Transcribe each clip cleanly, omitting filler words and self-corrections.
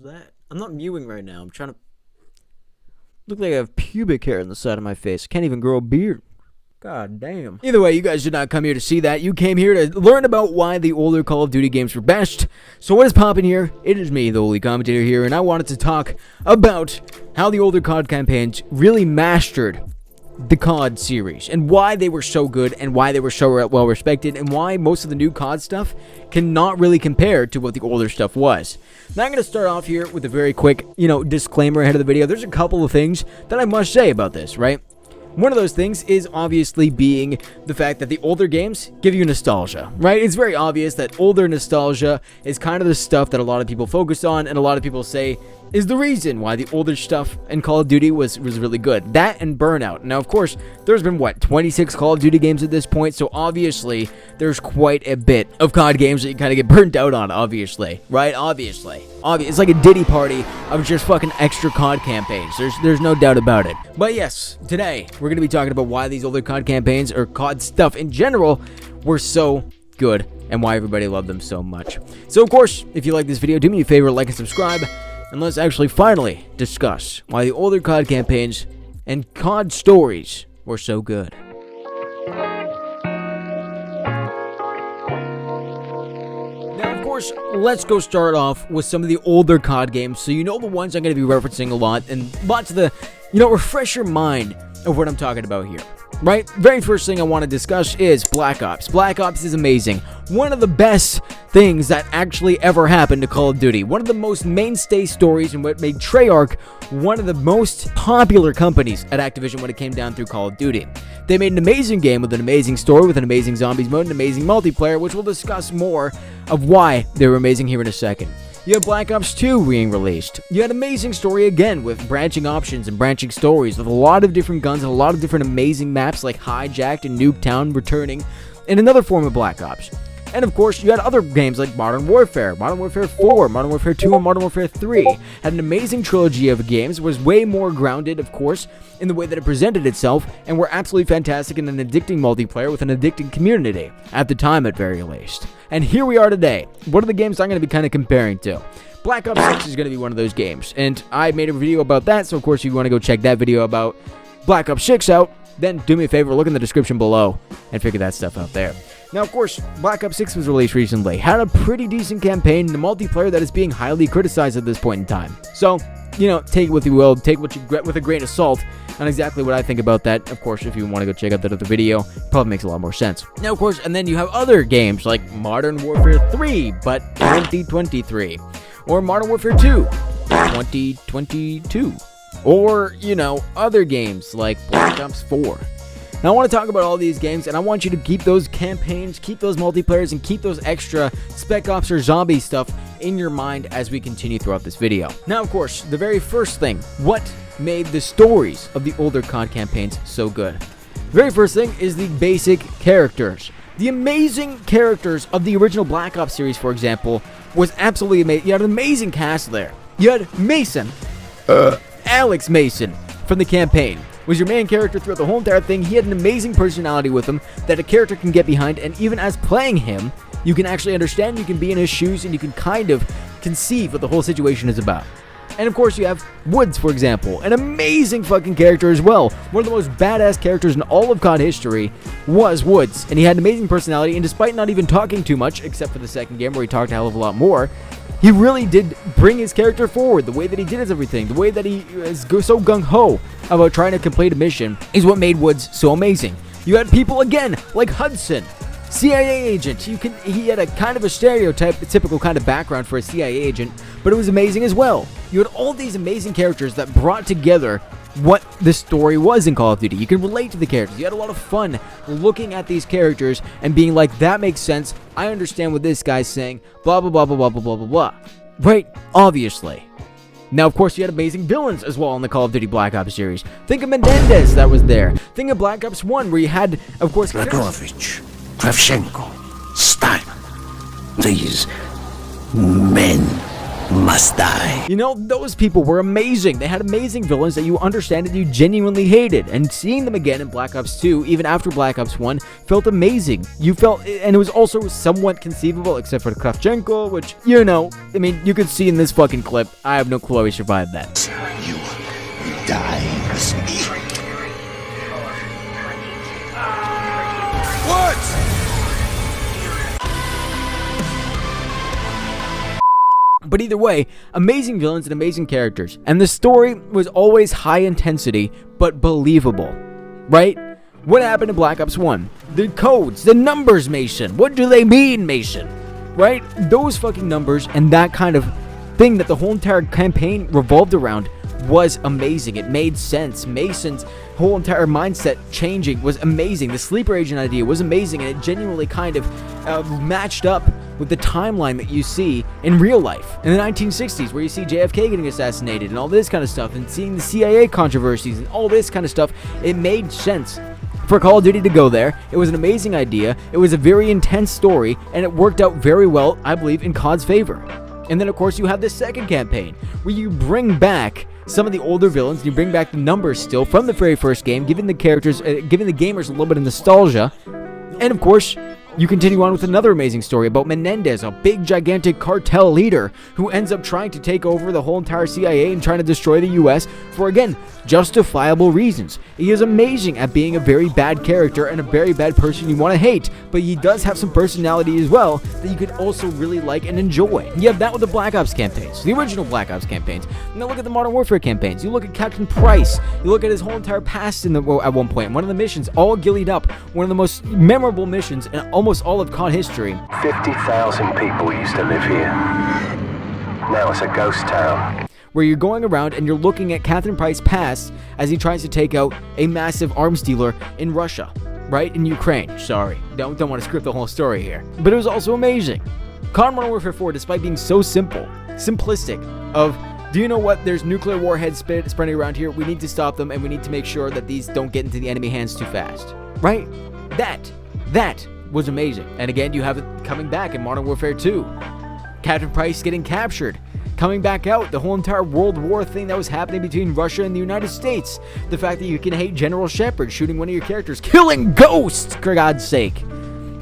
that? I'm not mewing right now. I'm trying to look like I have pubic hair on the side of my face. I can't even grow a beard. God damn. Either way, you guys did not come here to see that. You came here to learn about why the older Call of Duty games were best. So what is poppin' here? It is me, the Holy Commentator here, and I wanted to talk about how the older COD campaigns really mastered the COD series, and why they were so good, and why they were so well respected, and why most of the new COD stuff cannot really compare to what the older stuff was. Now I'm going to start off here with a very quick, disclaimer ahead of the video. There's a couple of things that I must say about this, right? One of those things is obviously being the fact that the older games give you nostalgia, right? It's very obvious that older nostalgia is kind of the stuff that a lot of people focus on, and a lot of people say is the reason why the older stuff in Call of Duty was really good. That and Burnout. Now, of course, there's been, 26 Call of Duty games at this point, so obviously there's quite a bit of COD games that you kind of get burnt out on, obviously, right? Obviously. It's like a Diddy party of just fucking extra COD campaigns. There's no doubt about it. But yes, today, we're going to be talking about why these older COD campaigns, or COD stuff in general, were so good, and why everybody loved them so much. So, of course, if you like this video, do me a favor, like and subscribe, and let's actually finally discuss why the older COD campaigns and COD stories were so good. Now, of course, let's go start off with some of the older COD games, so you know the ones I'm going to be referencing a lot, and lots of the, refresh your mind of what I'm talking about here. Right? Very first thing I want to discuss is Black Ops. Black Ops is amazing. One of the best things that actually ever happened to Call of Duty. One of the most mainstay stories, and what made Treyarch one of the most popular companies at Activision when it came down through Call of Duty. They made an amazing game with an amazing story, with an amazing zombies mode, and amazing multiplayer, which we'll discuss more of why they were amazing here in a second. You have Black Ops 2 being released. You had an amazing story again with branching options and branching stories with a lot of different guns and a lot of different amazing maps like Hijacked and Nuketown returning in another form of Black Ops. And of course, you had other games like Modern Warfare 4, Modern Warfare 2, and Modern Warfare 3. Had an amazing trilogy of games, was way more grounded, of course, in the way that it presented itself, and were absolutely fantastic in an addicting multiplayer with an addicting community, at the time at very least. And here we are today. What are the games I'm going to be kind of comparing to? Black Ops 6 is going to be one of those games, and I made a video about that, so of course if you want to go check that video about Black Ops 6 out, then do me a favor, look in the description below, and figure that stuff out there. Now, of course, Black Ops 6 was released recently, had a pretty decent campaign, and a multiplayer that is being highly criticized at this point in time. So, take it with you will, take what you get with a grain of salt, and exactly what I think about that. Of course, if you want to go check out that other video, it probably makes a lot more sense. Now, of course, and then you have other games like Modern Warfare 3, but 2023, or Modern Warfare 2, 2022, or, other games like Black Ops 4. Now, I want to talk about all these games, and I want you to keep those campaigns, keep those multiplayers, and keep those extra Spec Ops or zombie stuff in your mind as we continue throughout this video. Now, of course, the very first thing, what made the stories of the older COD campaigns so good? The very first thing is the basic characters. The amazing characters of the original Black Ops series, for example, was absolutely amazing. You had an amazing cast there. You had Mason, Alex Mason from the campaign. Was your main character throughout the whole entire thing. He had an amazing personality with him that a character can get behind, and even as playing him, you can actually understand, you can be in his shoes, and you can kind of conceive what the whole situation is about. And of course, you have Woods, for example, an amazing fucking character as well. One of the most badass characters in all of COD history was Woods, and he had an amazing personality, and despite not even talking too much, except for the second game where he talked a hell of a lot more, he really did bring his character forward. The way that he did everything, the way that he is so gung-ho about trying to complete a mission is what made Woods so amazing. You had people, again, like Hudson, CIA agent. He had a kind of a typical kind of background for a CIA agent, but it was amazing as well. You had all these amazing characters that brought together what the story was in Call of Duty. You can relate to the characters. You had a lot of fun looking at these characters and being like, that makes sense. I understand what this guy's saying. Blah, blah, blah, blah, blah, blah, blah, blah, blah. Right? Obviously. Now, of course, you had amazing villains as well in the Call of Duty Black Ops series. Think of Menendez that was there. Think of Black Ops 1 where you had, of course, Dragovich, Kravchenko, Stein. These men must die. You know, those people were amazing. They had amazing villains that you understand and you genuinely hated. And seeing them again in Black Ops 2, even after Black Ops 1, felt amazing. You felt, and it was also somewhat conceivable, except for Kravchenko, which, you know, I mean, you could see in this fucking clip. I have no clue how he survived that. You die. What? But either way, amazing villains and amazing characters. And the story was always high intensity, but believable. Right? What happened in Black Ops 1? The codes, the numbers, Mason. What do they mean, Mason? Right? Those fucking numbers and that kind of thing that the whole entire campaign revolved around was amazing. It made sense. Mason's whole entire mindset changing was amazing. The sleeper agent idea was amazing, and it genuinely kind of matched up with the timeline that you see in real life in the 1960s, where you see JFK getting assassinated and all this kind of stuff, and seeing the CIA controversies and all this kind of stuff. It made sense for Call of Duty to go there. It was an amazing idea. It was a very intense story, and it worked out very well, I believe, in COD's favor. And then, of course, you have this second campaign where you bring back some of the older villains, and you bring back the numbers still from the very first game, giving the characters, giving the gamers a little bit of nostalgia. And of course, you continue on with another amazing story about Menendez, a big, gigantic cartel leader who ends up trying to take over the whole entire CIA and trying to destroy the US for, again, justifiable reasons. He is amazing at being a very bad character and a very bad person you want to hate, but he does have some personality as well that you could also really like and enjoy. You have that with the Black Ops campaigns, the original Black Ops campaigns. Now look at the Modern Warfare campaigns. You look at Captain Price. You look at his whole entire past at one point. One of the missions, all gillied up. One of the most memorable missions in almost all of COD history. 50,000 people used to live here. Now it's a ghost town. Where you're going around and you're looking at Captain Price's past as he tries to take out a massive arms dealer in Russia, right? In Ukraine. Sorry, don't want to script the whole story here. But it was also amazing. COD Modern Warfare 4, despite being so simplistic of, do you know what? There's nuclear warheads spreading around here. We need to stop them, and we need to make sure that these don't get into the enemy hands too fast. Right? That was amazing. And again, you have it coming back in Modern Warfare 2. Captain Price getting captured, coming back out, the whole entire World War thing that was happening between Russia and the United States. The fact that you can hate General Shepard shooting one of your characters, killing ghosts, for God's sake.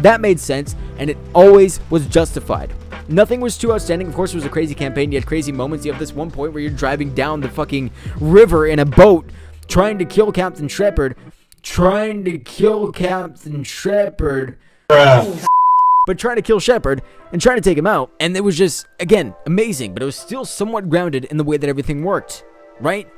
That made sense, and it always was justified. Nothing was too outstanding. Of course, it was a crazy campaign. You had crazy moments. You have this one point where you're driving down the fucking river in a boat, trying to kill Captain Shepard. But trying to kill Shepard and trying to take him out. And it was just, again, amazing. But it was still somewhat grounded in the way that everything worked. Right?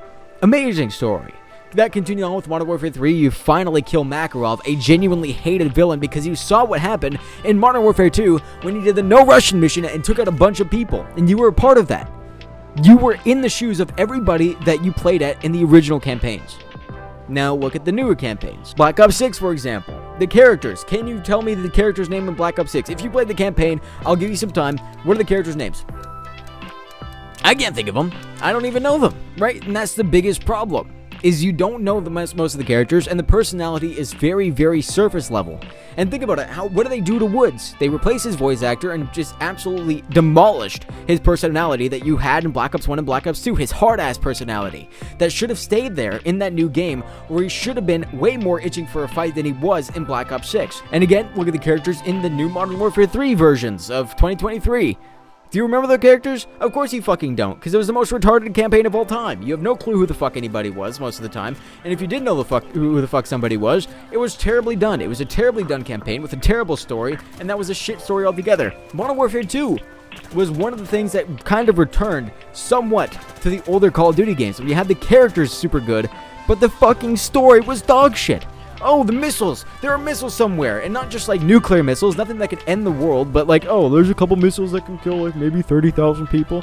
Amazing story. That continued on with Modern Warfare 3. You finally kill Makarov, a genuinely hated villain, because you saw what happened in Modern Warfare 2 when you did the No Russian mission and took out a bunch of people. And you were a part of that. You were in the shoes of everybody that you played at in the original campaigns. Now look at the newer campaigns. Black Ops 6, for example. The characters. Can you tell me the character's name in Black Ops 6? If you played the campaign, I'll give you some time. What are the characters' names? I can't think of them. I don't even know them, right? And that's the biggest problem, is you don't know most of the characters, and the personality is very, very surface level. And think about it, what do they do to Woods? They replaced his voice actor and just absolutely demolished his personality that you had in Black Ops 1 and Black Ops 2, his hard-ass personality that should have stayed there in that new game, where he should have been way more itching for a fight than he was in Black Ops 6. And again, look at the characters in the new Modern Warfare 3 versions of 2023. Do you remember the characters? Of course you fucking don't, because it was the most retarded campaign of all time. You have no clue who the fuck anybody was most of the time, and if you did know who the fuck somebody was, it was terribly done. It was a terribly done campaign with a terrible story, and that was a shit story altogether. Modern Warfare 2 was one of the things that kind of returned somewhat to the older Call of Duty games. You had the characters super good, but the fucking story was dog shit. Oh, the missiles! There are missiles somewhere, and not just like nuclear missiles, nothing that can end the world, but like, oh, there's a couple missiles that can kill like maybe 30,000 people.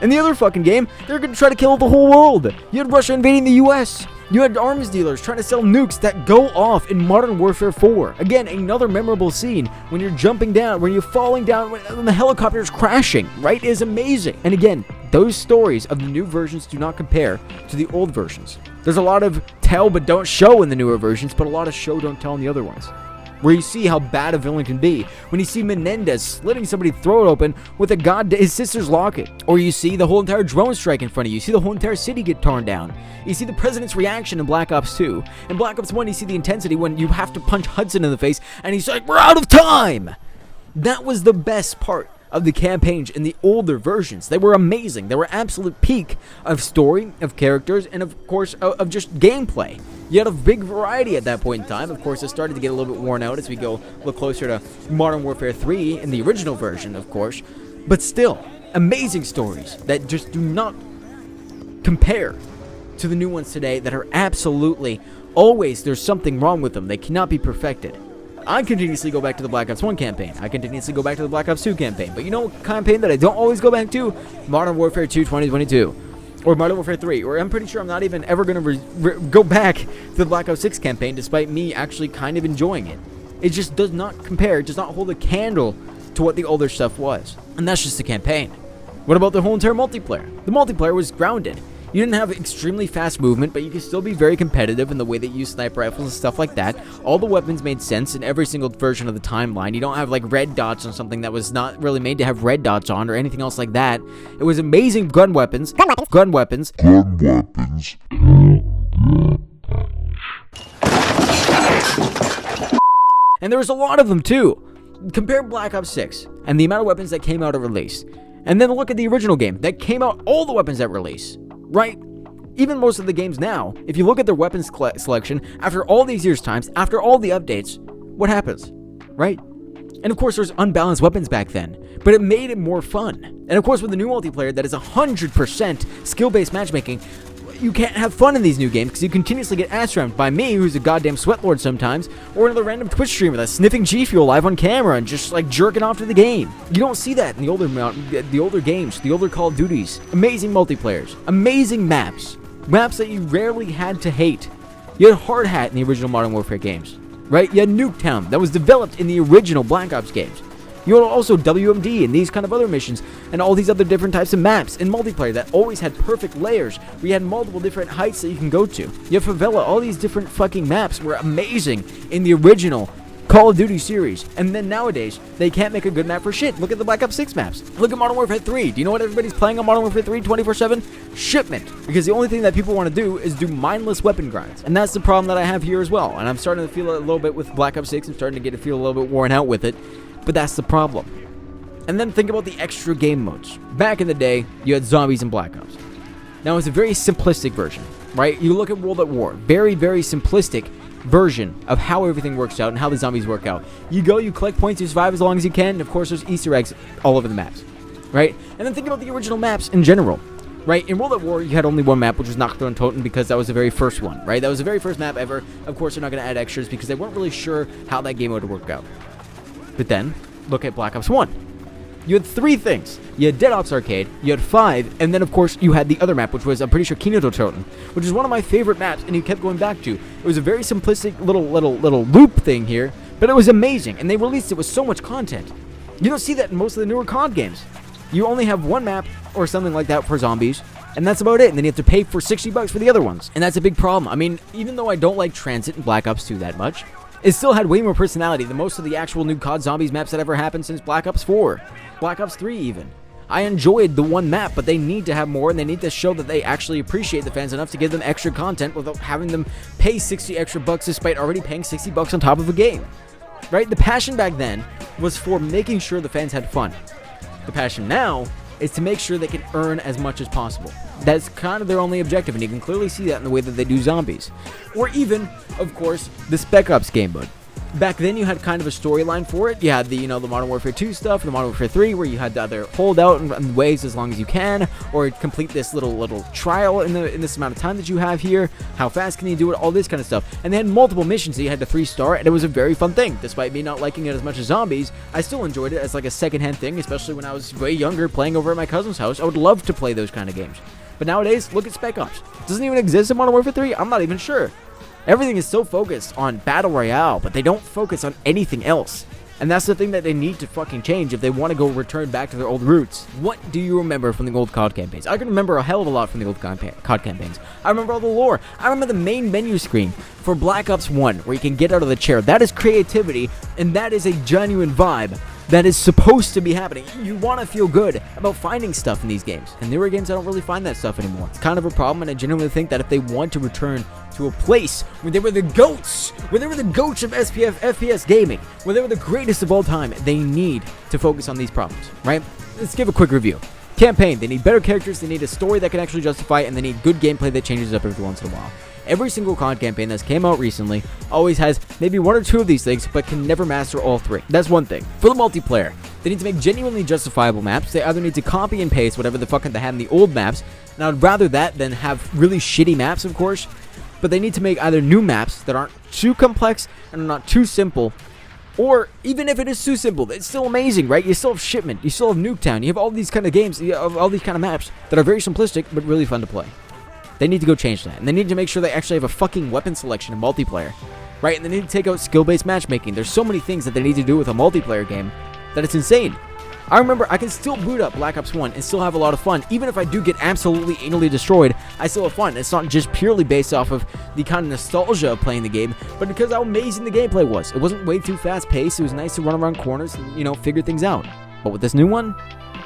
In the other fucking game, they're gonna try to kill the whole world. You had Russia invading the US. You had arms dealers trying to sell nukes that go off in Modern Warfare 4. Again, another memorable scene when you're jumping down, when you're falling down, when the helicopter is crashing, right? It is amazing. And again, those stories of the new versions do not compare to the old versions. There's a lot of tell but don't show in the newer versions, but a lot of show don't tell in the other ones. where you see how bad a villain can be. When you see Menendez slitting somebody's throat open with his sister's locket. Or you see the whole entire drone strike in front of you. You see the whole entire city get torn down. You see the president's reaction in Black Ops 2. In Black Ops 1, you see the intensity when you have to punch Hudson in the face and he's like, "We're out of time!" That was the best part of the campaigns in the older versions. They were amazing. They were absolute peak of story, of characters, and of course of just gameplay. You had a big variety at that point in time. Of course, it started to get a little bit worn out as we go a little closer to Modern Warfare 3 in the original version, of course. But still, amazing stories that just do not compare to the new ones today that are absolutely always there's something wrong with them. They cannot be perfected. I continuously go back to the Black Ops 1 campaign. I continuously go back to the Black Ops 2 campaign. But you know what campaign that I don't always go back to? Modern Warfare 2 2022. Or Modern Warfare 3. Or I'm pretty sure I'm not even ever going to go back to the Black Ops 6 campaign despite me actually kind of enjoying it. It just does not compare. It does not hold a candle to what the older stuff was. And that's just the campaign. What about the whole entire multiplayer? The multiplayer was grounded. You didn't have extremely fast movement, but you could still be very competitive in the way that you use sniper rifles and stuff like that. All the weapons made sense in every single version of the timeline. You don't have like red dots on something that was not really made to have red dots on or anything else like that. It was amazing gun weapons. Gun weapons. And there was a lot of them too. Compare Black Ops 6 and the amount of weapons that came out at release. And then look at the original game that came out, all the weapons at release. Right? Even most of the games now, if you look at their weapons selection, after all these years' times, after all the updates, what happens? Right? And of course, there's unbalanced weapons back then, but it made it more fun. And of course, with the new multiplayer that is 100% skill-based matchmaking, you can't have fun in these new games because you continuously get ass-rammed by me, who's a goddamn sweatlord sometimes, or another random Twitch streamer that's sniffing G Fuel live on camera and just like jerking off to the game. You don't see that in the older games, the older Call of Duties. Amazing multiplayers, amazing maps that you rarely had to hate. You had Hard Hat in the original Modern Warfare games, right? You had Nuketown that was developed in the original Black Ops games. You had also WMD and these kind of other missions and all these other different types of maps in multiplayer that always had perfect layers where you had multiple different heights that you can go to. You have Favela, all these different fucking maps were amazing in the original Call of Duty series. And then nowadays, they can't make a good map for shit. Look at the Black Ops 6 maps. Look at Modern Warfare 3. Do you know what everybody's playing on Modern Warfare 3 24/7? Shipment. Because the only thing that people want to do is do mindless weapon grinds. And that's the problem that I have here as well. And I'm starting to feel it a little bit with Black Ops 6. I'm starting to feel a little bit worn out with it. But that's the problem. And then think about the extra game modes. Back in the day, you had zombies in Black Ops. Now it's a very simplistic version, right? You look at World at War, very, very simplistic version of how everything works out and how the zombies work out. You go, you collect points, you survive as long as you can, and of course there's Easter eggs all over the maps, right? And then think about the original maps in general, right? In World at War, you had only one map, which was Nocturne Totem, because that was the very first one, right? That was the very first map ever. Of course, they're not going to add extras because they weren't really sure how that game would work out. But then, look at Black Ops 1. You had 3 things. You had Dead Ops Arcade, you had 5, and then of course you had the other map, which was, I'm pretty sure, Kinoto Totem, which is one of my favorite maps, and you kept going back to. It was a very simplistic little loop thing here, but it was amazing, and they released it with so much content. You don't see that in most of the newer COD games. You only have one map or something like that for zombies, and that's about it, and then you have to pay for $60 for the other ones, and that's a big problem. I mean, even though I don't like Transit in Black Ops 2 that much, it still had way more personality than most of the actual new COD Zombies maps that ever happened since Black Ops 4. Black Ops 3 even. I enjoyed the one map, but they need to have more, and they need to show that they actually appreciate the fans enough to give them extra content without having them pay 60 extra bucks despite already paying 60 bucks on top of a game. Right? The passion back then was for making sure the fans had fun. The passion now is to make sure they can earn as much as possible. That's kind of their only objective, and you can clearly see that in the way that they do zombies. Or even, of course, the Spec Ops game mode. Back then, you had kind of a storyline for it. You had the, the Modern Warfare 2 stuff, the Modern Warfare 3, where you had to either hold out and waves as long as you can, or complete this little trial in this amount of time that you have here. How fast can you do it? All this kind of stuff. And they had multiple missions that you had to 3-star, and it was a very fun thing. Despite me not liking it as much as zombies, I still enjoyed it as like a secondhand thing, especially when I was way younger playing over at my cousin's house. I would love to play those kind of games. But nowadays, look at Spec Ops. It doesn't even exist in Modern Warfare 3? I'm not even sure. Everything is so focused on Battle Royale, but they don't focus on anything else. And that's the thing that they need to fucking change if they want to go return back to their old roots. What do you remember from the old COD campaigns? I can remember a hell of a lot from the old COD campaigns. I remember all the lore. I remember the main menu screen for Black Ops 1, where you can get out of the chair. That is creativity, and that is a genuine vibe that is supposed to be happening. You want to feel good about finding stuff in these games. And newer games, I don't really find that stuff anymore. It's kind of a problem, and I genuinely think that if they want to return to a place where they were the GOATs, where they were the GOATs of FPS gaming, where they were the greatest of all time, they need to focus on these problems, right? Let's give a quick review. Campaign, they need better characters, they need a story that can actually justify it, and they need good gameplay that changes up every once in a while. Every single COD campaign that's came out recently always has maybe one or two of these things, but can never master all three. That's one thing. For the multiplayer, they need to make genuinely justifiable maps. They either need to copy and paste whatever the fuck they had in the old maps, and I'd rather that than have really shitty maps, of course, but they need to make either new maps that aren't too complex and are not too simple, or even if it is too simple, it's still amazing, right? You still have Shipment, you still have Nuketown, you have all these kind of games, you have all these kind of maps that are very simplistic, but really fun to play. They need to go change that, and they need to make sure they actually have a fucking weapon selection in multiplayer, right? And they need to take out skill-based matchmaking. There's so many things that they need to do with a multiplayer game that it's insane. I remember I can still boot up Black Ops 1 and still have a lot of fun. Even if I do get absolutely anally destroyed, I still have fun. It's not just purely based off of the kind of nostalgia of playing the game, but because how amazing the gameplay was. It wasn't way too fast-paced. It was nice to run around corners and, figure things out. But with this new one,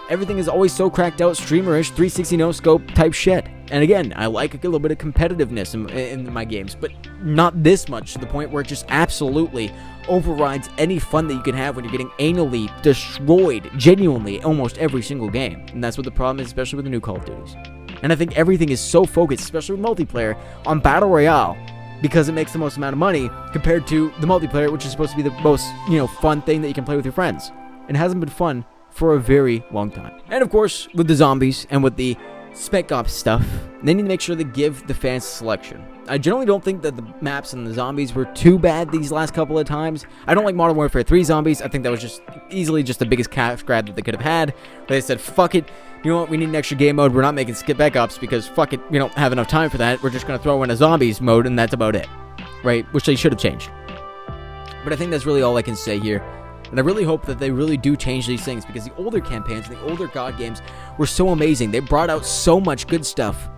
everything is always so cracked out, streamerish, 360 no-scope type shit. And again, I like a little bit of competitiveness in my games, but not this much, to the point where it just absolutely overrides any fun that you can have when you're getting anally destroyed, genuinely, almost every single game. And that's what the problem is, especially with the new Call of Duties. And I think everything is so focused, especially with multiplayer, on Battle Royale, because it makes the most amount of money compared to the multiplayer, which is supposed to be the most, fun thing that you can play with your friends. And it hasn't been fun for a very long time. And of course, with the zombies and with the Spec Ops stuff, they need to make sure they give the fans selection. I generally don't think that the maps and the zombies were too bad these last couple of times. I don't like Modern Warfare 3 zombies. I think that was just easily just the biggest cash grab that they could have had. But they said, fuck it, you know what, we need an extra game mode. We're not making Spec Ops because fuck it, we don't have enough time for that. We're just going to throw in a zombies mode and that's about it. Right? Which they should have changed. But I think that's really all I can say here. And I really hope that they really do change these things, because the older campaigns and the older COD games were so amazing. They brought out so much good stuff.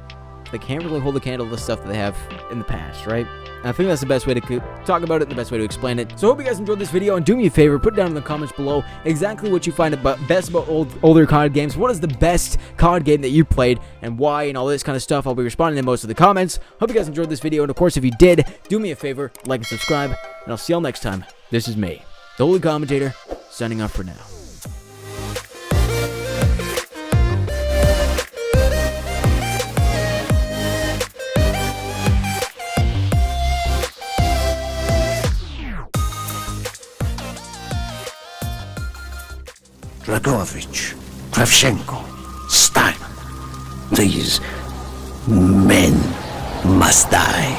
They can't really hold a candle to the stuff that they have in the past, right? And I think that's the best way to talk about it and the best way to explain it. So I hope you guys enjoyed this video, and do me a favor, put down in the comments below exactly what you find best about older COD games. What is the best COD game that you played and why, and all this kind of stuff. I'll be responding to most of the comments. Hope you guys enjoyed this video, and of course, if you did, do me a favor, like and subscribe, and I'll see y'all next time. This is me, the Holy Commentator, signing off for now. Dragovich, Kravchenko, Stein. These men must die.